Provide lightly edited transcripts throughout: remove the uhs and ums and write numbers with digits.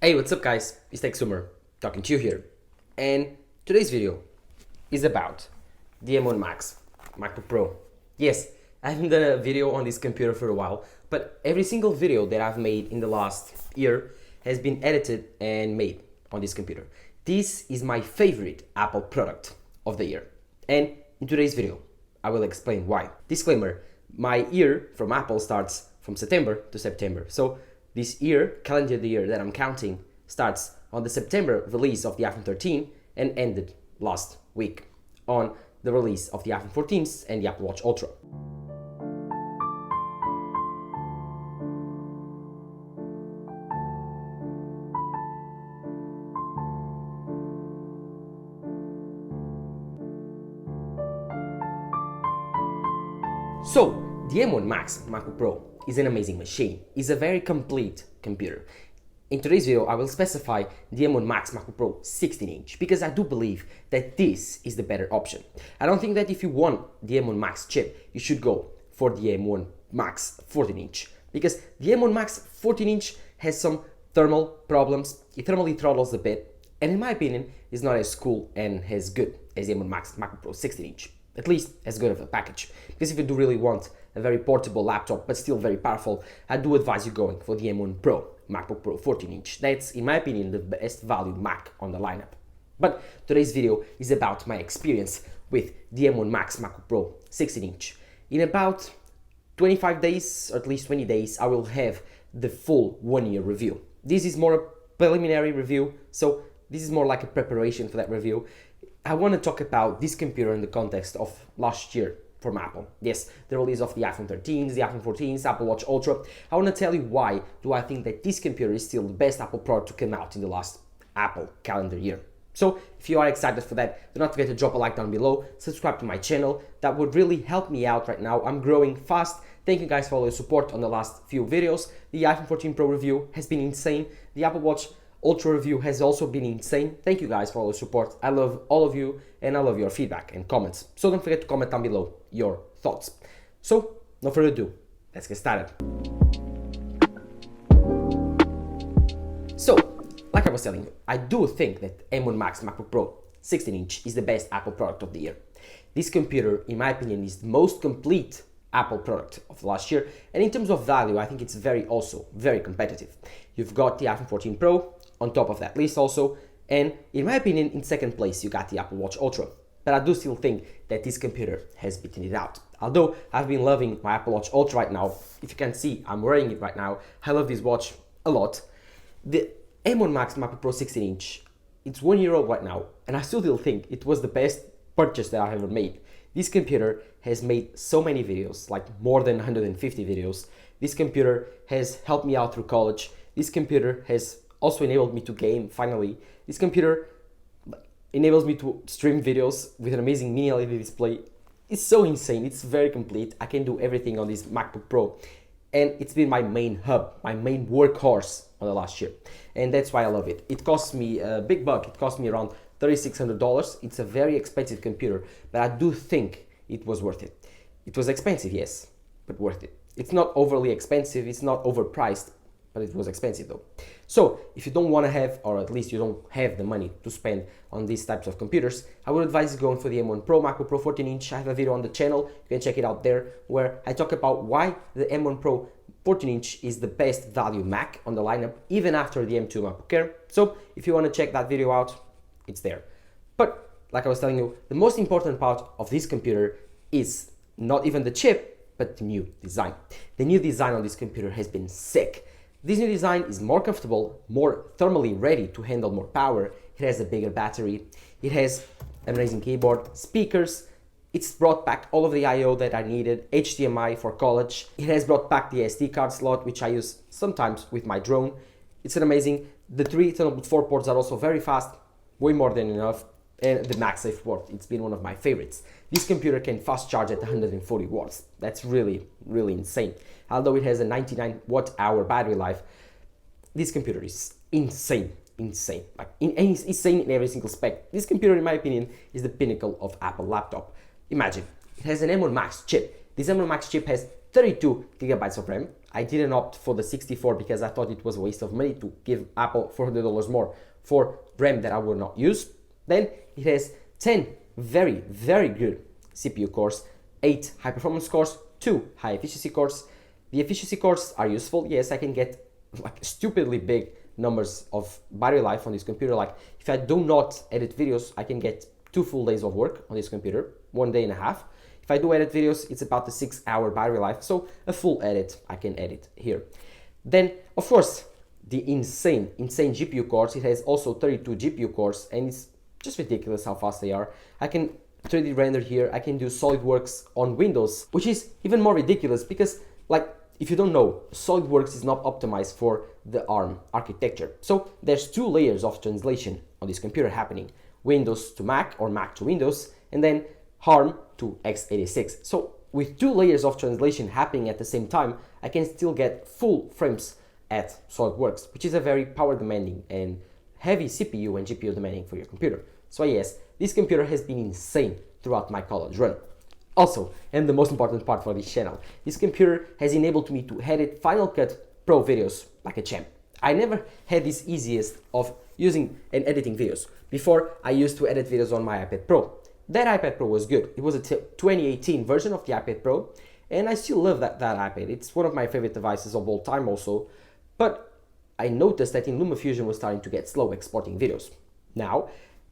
Hey, what's up guys? It's TechSummer talking to you here. And today's video is about the M1 Max MacBook Pro. Yes, I haven't done a video on this computer for a while, but every single video that I've made in the last year has been edited and made on this computer. This is my favorite Apple product of the year. And in today's video, I will explain why. Disclaimer, my year from Apple starts from September to September. So this year, calendar year that I'm counting, starts on the September release of the iPhone 13 and ended last week on the release of the iPhone 14s and the Apple Watch Ultra. So, the M1 Max MacBook Pro is an amazing machine. It's a very complete computer. In today's video, I will specify the M1 Max MacBook Pro 16-inch because I do believe that this is the better option. I don't think that if you want the M1 Max chip, you should go for the M1 Max 14-inch because the M1 Max 14-inch has some thermal problems. It thermally throttles a bit, and in my opinion, is not as cool and as good as the M1 Max MacBook Pro 16-inch. At least as good of a package. Because if you do really want a very portable laptop but still very powerful, I do advise you going for the M1 Pro MacBook Pro 14-inch. That's, in my opinion, the best value Mac on the lineup. But today's video is about my experience with the M1 Max MacBook Pro 16-inch. In about 25 days, or at least 20 days, I will have the full 1-year review. This is more a preliminary review, so this is more like a preparation for that review. I want to talk about this computer in the context of last year from Apple. Yes, the release of the iPhone 13s, the iPhone 14s, Apple Watch Ultra. I want to tell you why do I think that this computer is still the best Apple product to come out in the last Apple calendar year. So if you are excited for that, do not forget to drop a like down below, subscribe to my channel. That would really help me out right now. I'm growing fast. Thank you guys for all your support on the last few videos. The iPhone 14 Pro review has been insane. The Apple Watch Ultra review has also been insane. Thank you guys for all the support. I love all of you and I love your feedback and comments. So don't forget to comment down below your thoughts. So, no further ado, let's get started. So, like I was telling you, I do think that M1 Max MacBook Pro 16-inch is the best Apple product of the year. This computer, in my opinion, is the most complete Apple product of the last year, and in terms of value, I think it's also very competitive. You've got the iPhone 14 Pro on top of that list also, and in my opinion, in second place, you got the Apple Watch Ultra. But I do still think that this computer has beaten it out. Although I've been loving my Apple Watch Ultra right now, if you can see, I'm wearing it right now. I love this watch a lot. The M1 Max MacBook Pro 16-inch, it's 1 year old right now, and I still think it was the best purchase that I've ever made. This computer has made so many videos, like more than 150 videos. This computer has helped me out through college. This computer has also enabled me to game, finally. This computer enables me to stream videos with an amazing mini LED display. It's so insane, it's very complete. I can do everything on this MacBook Pro. And it's been my main hub, my main workhorse on the last year. And that's why I love it. It cost me a big buck, it cost me around $3,600. It's a very expensive computer, but I do think it was worth it. It was expensive, yes, but worth it. It's not overly expensive, it's not overpriced, but it was expensive though. So if you don't want to have, or at least you don't have the money to spend on these types of computers, I would advise you going for the M1 Pro MacBook Pro 14-inch. I have a video on the channel, you can check it out there, where I talk about why the M1 Pro 14-inch is the best value Mac on the lineup, even after the M2 MacBook Air. So if you want to check that video out, it's there. But like I was telling you, the most important part of this computer is not even the chip, but the new design. The new design on this computer has been sick. This new design is more comfortable, more thermally ready to handle more power. It has a bigger battery. It has an amazing keyboard, speakers. It's brought back all of the I/O that I needed, HDMI for college. It has brought back the SD card slot, which I use sometimes with my drone. It's an amazing. The 3 Thunderbolt 4 ports are also very fast, way more than enough. And the MagSafe port, it's been one of my favorites. This computer can fast charge at 140 watts. That's really, really insane. Although it has a 99 watt-hour battery life, this computer is insane. Like insane in every single spec. This computer, in my opinion, is the pinnacle of Apple laptop. Imagine, it has an M1 Max chip. This M1 Max chip has 32 gigabytes of RAM, I didn't opt for the 64 because I thought it was a waste of money to give Apple $400 more for RAM that I will not use. Then it has 10 very, very good CPU cores, 8 high performance cores, 2 high efficiency cores. The efficiency cores are useful. Yes, I can get like stupidly big numbers of battery life on this computer. Like if I do not edit videos, I can get 2 full days of work on this computer, 1 day and a half. If I do edit videos, it's about the 6-hour battery life. So a full edit, I can edit here. Then of course, the insane GPU cores. It has also 32 GPU cores, and it's just ridiculous how fast they are. I can 3D render here. I can do SolidWorks on Windows, which is even more ridiculous because, like, if you don't know, SolidWorks is not optimized for the ARM architecture. So there's 2 layers of translation on this computer happening. Windows to Mac or Mac to Windows, and then ARM to x86. So with 2 layers of translation happening at the same time, I can still get full frames at SolidWorks, which is a very power demanding and heavy CPU and GPU demanding for your computer. So yes, this computer has been insane throughout my college run. Also, and the most important part for this channel, this computer has enabled me to edit Final Cut Pro videos like a champ. I never had this easiest of using and editing videos. Before, I used to edit videos on my iPad Pro. That iPad Pro was good. It was a 2018 version of the iPad Pro, and I still love that iPad. It's one of my favorite devices of all time also, but I noticed that in LumaFusion was starting to get slow exporting videos. Now,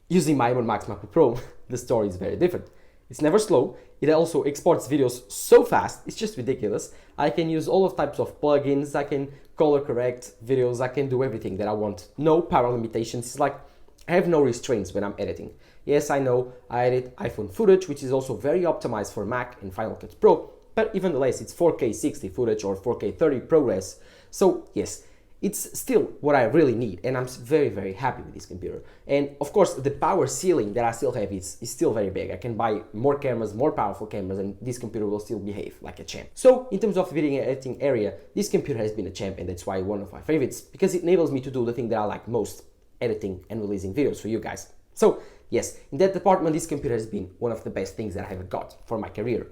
using my M1 Max MacBook Pro, the story is very different. It's never slow. It also exports videos so fast, it's just ridiculous. I can use all of types of plugins, I can color correct videos, I can do everything that I want. No power limitations. It's like I have no restraints when I'm editing. Yes, I know I edit iPhone footage, which is also very optimized for Mac and Final Cut Pro, but even less, it's 4K 60 footage or 4K 30 ProRes. So yes, it's still what I really need, and I'm very, very happy with this computer. And of course, the power ceiling that I still have is still very big. I can buy more cameras, more powerful cameras, and this computer will still behave like a champ. So in terms of video editing area, this computer has been a champ, and that's why one of my favorites, because it enables me to do the thing that I like most, editing and releasing videos for you guys. So yes, in that department, this computer has been one of the best things that I have got for my career.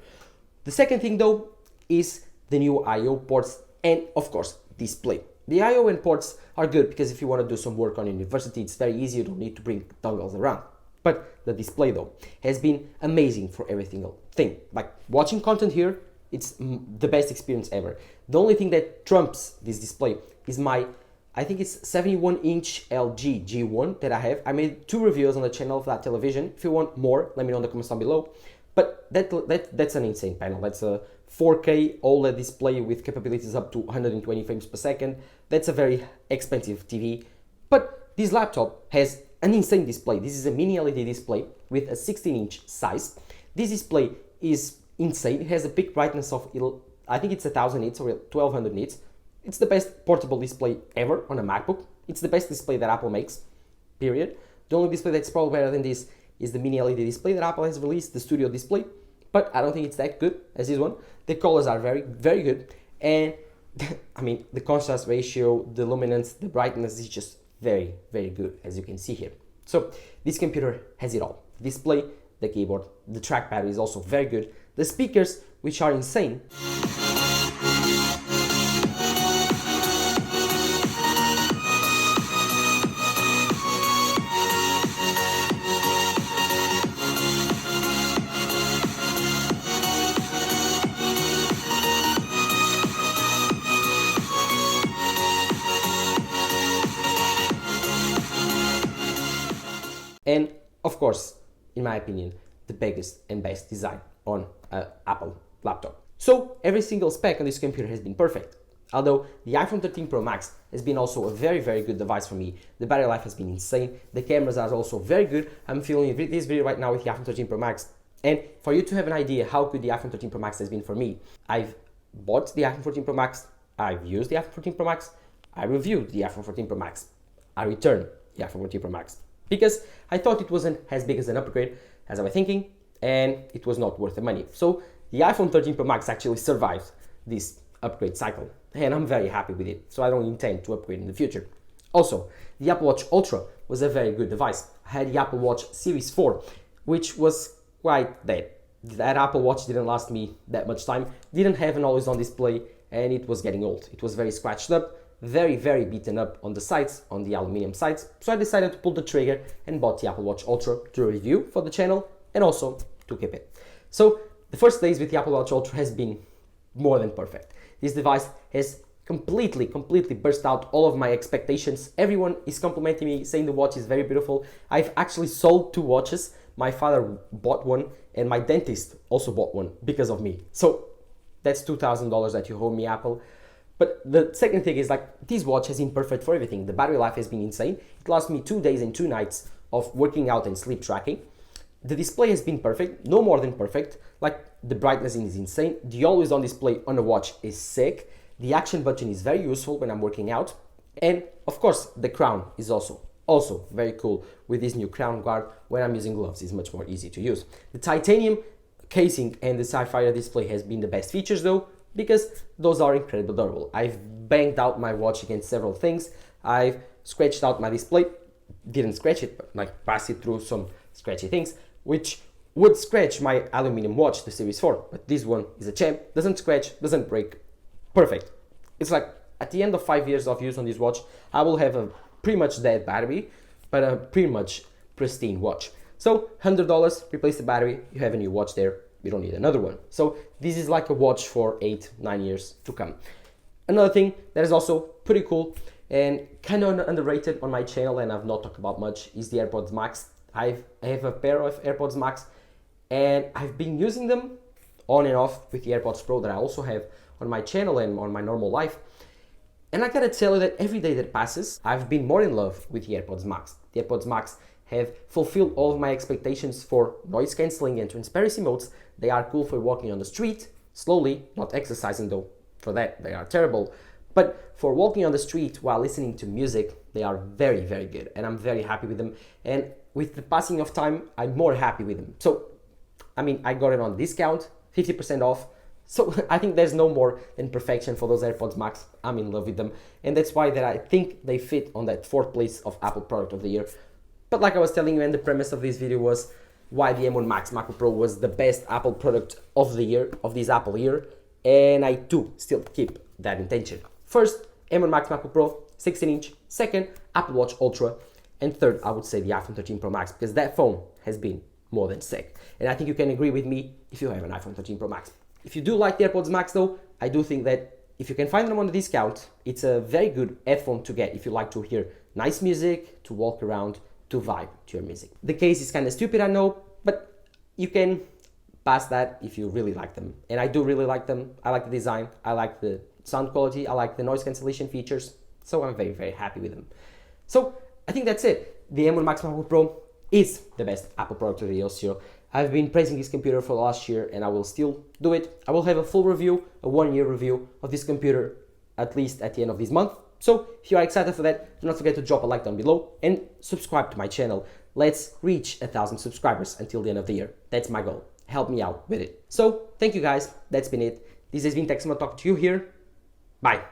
The second thing though is the new I/O ports and of course display. The I/O and ports are good because if you want to do some work on university, it's very easy, you don't need to bring dongles around. But the display though has been amazing for every single thing. Like watching content here, it's the best experience ever. The only thing that trumps this display is I think it's 71-inch LG G1 that I have. I made 2 reviews on the channel of that television. If you want more, let me know in the comments down below. But that's an insane panel. That's a 4K OLED display with capabilities up to 120 frames per second. That's a very expensive TV. But this laptop has an insane display. This is a mini LED display with a 16-inch size. This display is insane. It has a peak brightness of, I think it's 1000 nits or 1200 nits. It's the best portable display ever on a MacBook. It's the best display that Apple makes, period. The only display that's probably better than this is the mini LED display that Apple has released, the Studio display. But I don't think it's that good as this one. The colors are very, very good. And I mean, the contrast ratio, the luminance, the brightness is just very, very good, as you can see here. So this computer has it all. The display, the keyboard, the trackpad is also very good. The speakers, which are insane. And of course, in my opinion, the biggest and best design on an Apple laptop. So every single spec on this computer has been perfect. Although the iPhone 13 Pro Max has been also a very, very good device for me. The battery life has been insane. The cameras are also very good. I'm filming this video right now with the iPhone 13 Pro Max. And for you to have an idea how good the iPhone 13 Pro Max has been for me, I've bought the iPhone 14 Pro Max, I've used the iPhone 14 Pro Max, I reviewed the iPhone 14 Pro Max, I returned the iPhone 14 Pro Max. Because I thought it wasn't as big as an upgrade as I was thinking, and it was not worth the money. So the iPhone 13 Pro Max actually survived this upgrade cycle, and I'm very happy with it, so I don't intend to upgrade in the future. Also, the Apple Watch Ultra was a very good device. I had the Apple Watch Series 4, which was quite dead. That Apple Watch didn't last me that much time, didn't have an always-on display, and it was getting old. It was very scratched up, very beaten up on the sides, on the aluminum sides. So I decided to pull the trigger and bought the Apple Watch Ultra to review for the channel and also to keep it. So the first days with the Apple Watch Ultra has been more than perfect. This device has completely burst out all of my expectations. Everyone is complimenting me, saying the watch is very beautiful. I've actually sold 2 watches. My father bought one and my dentist also bought one because of me. So that's $2,000 that you owe me, Apple. But the second thing is, like, this watch has been perfect for everything. The battery life has been insane. It lasts me 2 days and 2 nights of working out and sleep tracking. The display has been perfect, no more than perfect. Like, the brightness is insane. The always on display on a watch is sick. The action button is very useful when I'm working out. And of course, the crown is also very cool with this new crown guard. When I'm using gloves, it's much more easy to use. The titanium casing and the sapphire display has been the best features though, because those are incredibly durable. I've banged out my watch against several things. I've scratched out my display, didn't scratch it, but like passed it through some scratchy things, which would scratch my aluminum watch, the Series 4. But this one is a champ, doesn't scratch, doesn't break. Perfect. It's like at the end of 5 years of use on this watch, I will have a pretty much dead battery, but a pretty much pristine watch. So $100, replace the battery, you have a new watch there, you don't need another one. So this is like a watch for 8-9 years to come. Another thing that is also pretty cool and kind of underrated on my channel, and I've not talked about much, is the AirPods Max. I have a pair of AirPods Max and I've been using them on and off with the AirPods Pro that I also have on my channel and on my normal life. And I gotta tell you that every day that passes, I've been more in love with the AirPods Max. The AirPods Max have fulfilled all of my expectations for noise cancelling and transparency modes. They are cool for walking on the street, slowly, not exercising though, for that they are terrible. But for walking on the street while listening to music, they are very good, and I'm very happy with them. And with the passing of time, I'm more happy with them. So, I mean, I got it on discount, 50% off. So I think there's no more than perfection for those AirPods Max. I'm in love with them. And that's why that I think they fit on that 4th place of Apple Product of the Year. But like I was telling you, and the premise of this video was why the M1 Max MacBook Pro was the best Apple product of the year, of this Apple year. And I do still keep that intention. First, M1 Max MacBook Pro, 16-inch. Second, Apple Watch Ultra. And third, I would say the iPhone 13 Pro Max, because that phone has been more than sick. And I think you can agree with me if you have an iPhone 13 Pro Max. If you do like the AirPods Max though, I do think that if you can find them on a discount, it's a very good headphone to get if you like to hear nice music, to walk around, to vibe to your music. The case is kind of stupid, I know, but you can pass that if you really like them. And I do really like them. I like the design, I like the sound quality, I like the noise cancellation features, so I'm very happy with them. So I think that's it. The M1 Max MacBook Pro is the best Apple product of the year. I've been praising this computer for the last year and I will still do it. I will have a full review, a 1-year review of this computer, at least at the end of this month. So if you are excited for that, do not forget to drop a like down below and subscribe to my channel. Let's reach 1,000 subscribers until the end of the year. That's my goal. Help me out with it. So thank you guys. That's been it. This has been Texmo talking to you here. Bye.